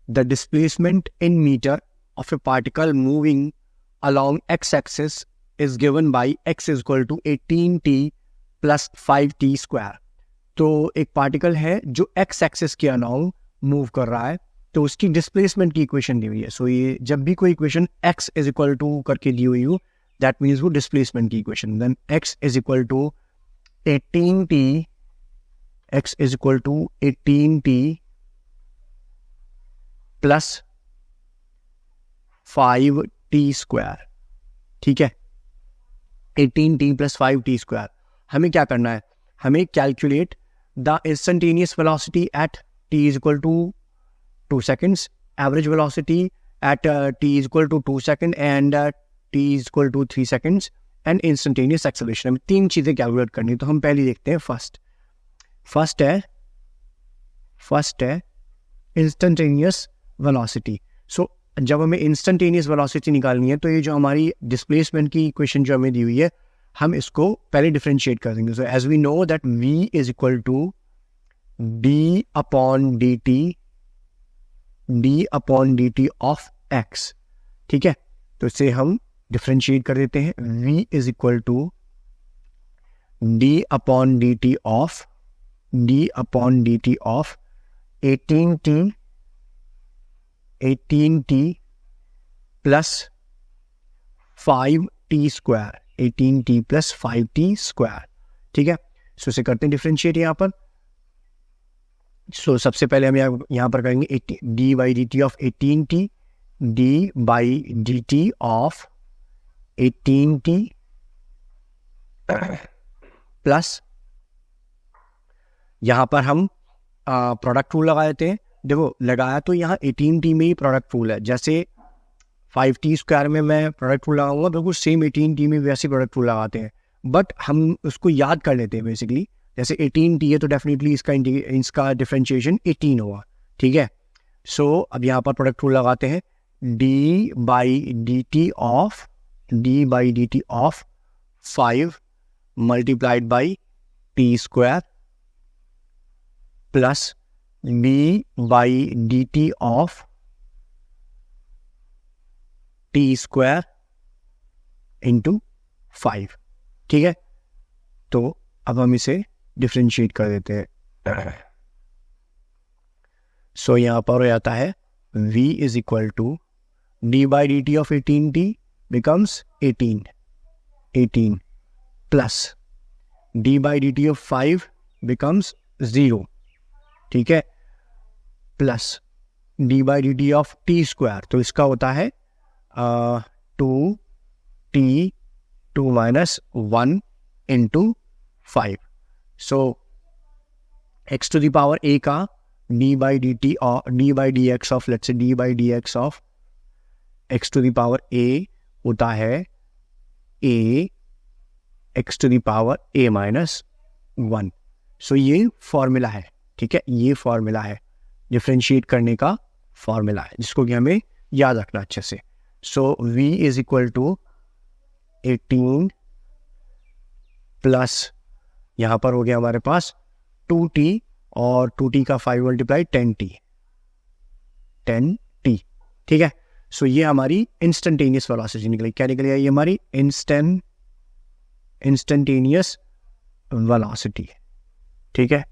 The displacement in metre of a particle moving along x-axis is given by x is equal to 18t plus 5t square. तो एक particle है जो x axis के along move कर रहा है, तो उसकी डिस्प्लेसमेंट की इक्वेशन दी हुई है. सो ये जब भी कोई equation x is equal to करके दी हुई हो, दैट मीन्स वो डिस्प्लेसमेंट की equation. Then x is equal to 18t, x is equal to 18t plus 5t square. ठीक है, 18t प्लस 5t स्क्वायर. हमें क्या करना है? हमें calculate the instantaneous velocity at t is equal to 2 seconds, average velocity at t is equal to 2 seconds and t is equal to 3 seconds and instantaneous acceleration. हमें 3 चीज़ें calculate करनी है. तो हम पहले देखते हैं फर्स्ट है इंस्टेंटेनियस वेलोसिटी. सो जब हमें इंस्टेंटेनियस वेलोसिटी निकालनी है, तो ये जो हमारी डिस्प्लेसमेंट की इक्वेशन जो हमें दी हुई है, हम इसको पहले डिफरेंशिएट कर देंगे. So as we know that v is equal to d upon dt of x. ठीक है, तो इसे हम डिफरेंशिएट कर देते हैं. v is equal to d upon dt of 18t plus 5t square. 18t plus 5t square. ठीक है, सो इसे करते हैं डिफरेंशिएट यहाँ पर. सो सबसे पहले हम यहाँ पर करेंगे D by D T of 18t, D by D T of 18t plus यहाँ पर हम प्रोडक्ट रूल लगा देते हैं. देखो, लगाया तो यहाँ 18t में ही प्रोडक्ट रूल है. जैसे 5t स्क्वायर में मैं प्रोडक्ट रूल लगाऊंगा, बिल्कुल सेम 18t में वैसे प्रोडक्ट रूल लगाते हैं. बट हम उसको याद कर लेते हैं बेसिकली. जैसे 18t है तो डेफिनेटली इसका डिफरेंशिएशन 18 होगा. ठीक है, सो अब यहाँ पर प्रोडक्ट रूल लगाते हैं. D by D T of 5 multiplied by T square plus b by D T of t square into 5. ठीक है, तो अब हम इसे डिफरेंशिएट कर देते हैं. सो यहाँ पर हो जाता है v is equal to d by D T of 18t becomes 18 plus d by D T of 5 becomes 0. ठीक है, plus d by D T of t square, तो इसका होता है 2 minus 1 into 5. So x to the power a का d by D T और d by D X of, let's say d by D X of x to the power a होता है a x to the power a minus 1. So ये formula है. ठीक है, ये formula है, differentiate करने का फॉर्मूला है, जिसको कि हमें याद रखना अच्छे से. So v is equal to 18 plus यहाँ पर हो गया हमारे पास 2t और 2t का 5 मल्टीप्लाई 10t. ठीक है, सो ये हमारी इंस्टेंटेनियस वेलोसिटी निकली. क्या निकली है? ये हमारी इंस्टेंटेनियस वेलोसिटी. ठीक है,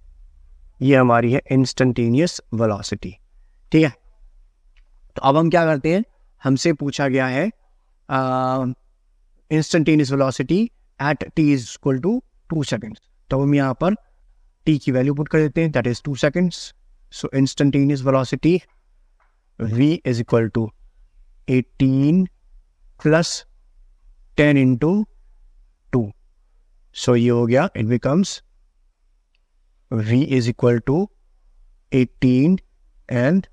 ये हमारी है इंस्टेंटेनियस वेलोसिटी. ठीक है, तो अब हम क्या करते हैं, हमसे पूछा गया है instantaneous velocity at t is equal to 2 seconds. तो हम यहाँ पर t की वैल्यू पुट कर देते हैं, that is 2 seconds. So instantaneous velocity v is equal to 18 plus 10 into 2. So ये हो गया, it becomes v is equal to 18 and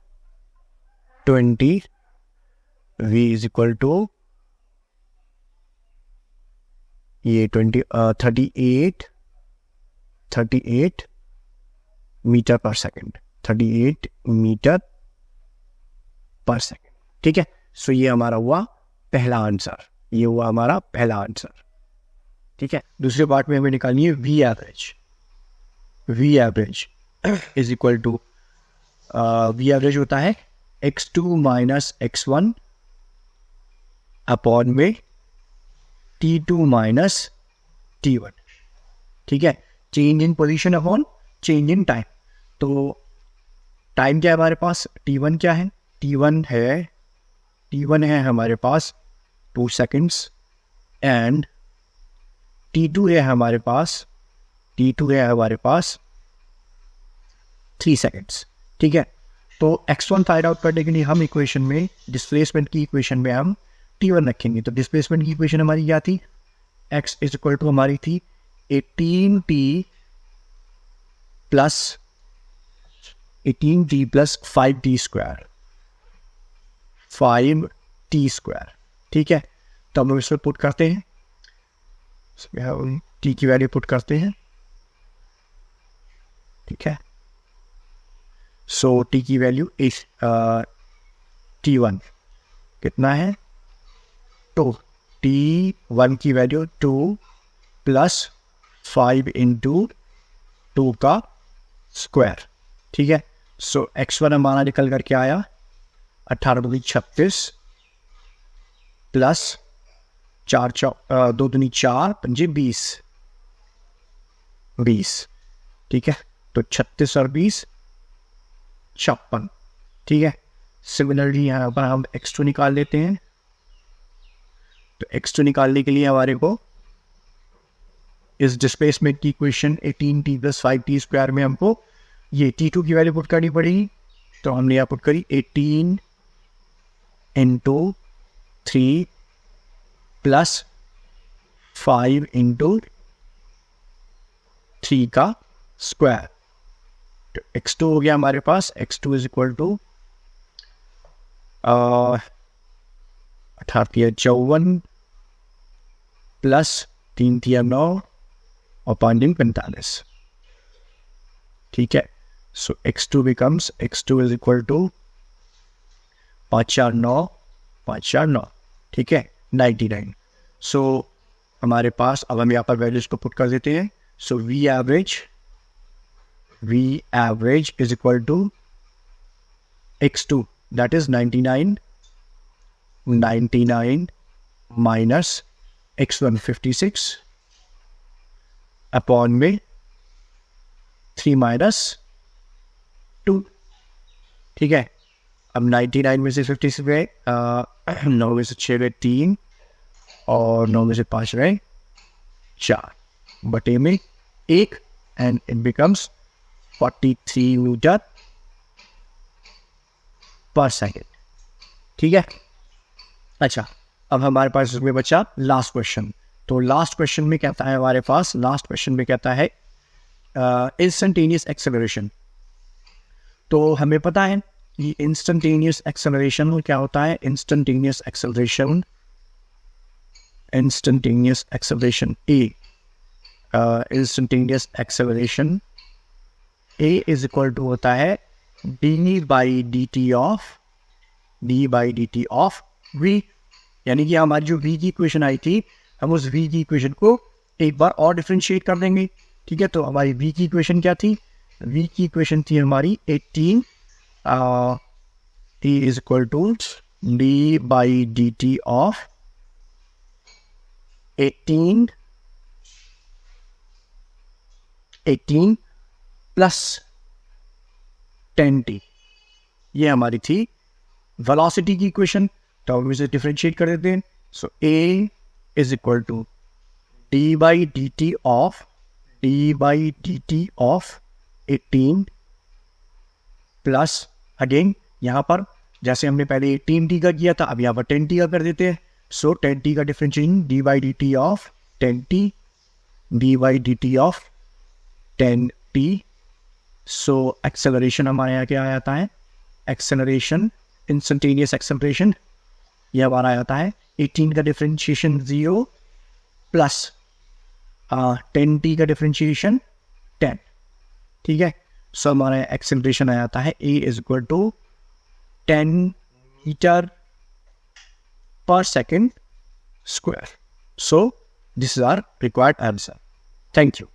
20. v is equal to ये 38 metre per second. 38 metre per second. ठीक है, सो ये हमारा हुआ पहला आंसर. ठीक है, दूसरे पार्ट में हमें निकालनी है v average is equal to v average होता है x2 माइनस x1 अपॉन में t2 माइनस t1, ठीक है। Change in position upon change in time. तो टाइम क्या है हमारे पास, t1 क्या है, t1 है हमारे पास 2 सेकेंड्स एंड t2 है हमारे पास 3 सेकेंड्स, ठीक है। तो x1 फाइंड आउट करने के लिए हम इक्वेशन में, डिस्प्लेसमेंट की इक्वेशन में हम t1 रखेंगे। तो डिस्प्लेसमेंट की इक्वेशन हमारी क्या थी, x इज इक्वल टू हमारी थी 18t प्लस 5t स्क्वायर, ठीक है। तो हम लोग इसमें पुट करते हैं, इसमें हम t की वैल्यू पुट करते हैं, ठीक है। सो t की वैल्यू इस t1 कितना है 2, t1 की वैल्यू 2 प्लस 5 इंटू 2 का स्क्वायर, ठीक है। सो x1 हमारा निकल करके आया 18×36 प्लस 2 दूनी 4 पंजे 20, ठीक है। तो 36 और 20 56, ठीक है। सिमिलरली यहाँ पर हम x2 निकाल लेते हैं। तो x2 निकालने के लिए हमारे को इस डिस्प्लेसमेंट की equation 18t plus 5t square में हमको ये t2 की वैल्यू पुट करनी पड़ेगी। तो हमने यहाँ पुट करी 18 इंटू 3 प्लस 5 इंटू 3 का स्क्वायर। तो x2 हो गया हमारे पास, x2 is equal to 54 plus 3 9 और 45, ठीक है। So x2 becomes x2 is equal to 549, ठीक है, 99। सो हमारे पास अब हम यहाँ पर वैल्यूज को पुट कर देते हैं। सो v average is equal to x2, that is 99 minus x1 56 upon में 3 minus 2, ठीक है। अब 99 में से 56 गए, 9 में से 6 गए 3 और 9 में से 5 गए 4 बटे में 1 and it becomes 43 metre per second, ठीक है। अच्छा, अब हमारे पास इसमें बचा लास्ट क्वेश्चन। तो लास्ट क्वेश्चन में कहता है हमारे पास, लास्ट क्वेश्चन में कहता है इंस्टेंटेनियस एक्सेलरेशन। तो हमें पता है कि इंस्टेंटेनियस एक्सेलरेशन क्या होता है। Instantaneous acceleration instantaneous acceleration A is equal to होता है d by D T of v, यानी कि हमारी जो v की इक्वेशन आई थी, हम उस v की इक्वेशन को एक बार और डिफरेंशिएट कर देंगे, ठीक है। तो हमारी v की इक्वेशन क्या थी, v की इक्वेशन थी हमारी 18 t is equal to d by D T of 18 plus 10t, ये हमारी थी वेलोसिटी की इक्वेशन। तो हम इसे डिफरेंशिएट कर देते हैं। So a is equal to d by D T of 18 plus, again यहाँ पर जैसे हमने पहले 18t का किया था, अब यहाँ पर 10t का कर देते हैं। सो 10t का differentiation d by D T of 10t। So acceleration हमारे यहाँ क्या आता है, एक्सेलरेशन इंस्टेंटेनियस एक्सेलरेशन ये हमारा आता है 18 का डिफरेंशिएशन 0 प्लस 10t का डिफरेंशिएशन 10, ठीक है। सो हमारा एक्सेलरेशन आ जाता है a is equal to 10 metre per second square. So this is our required answer. Thank you.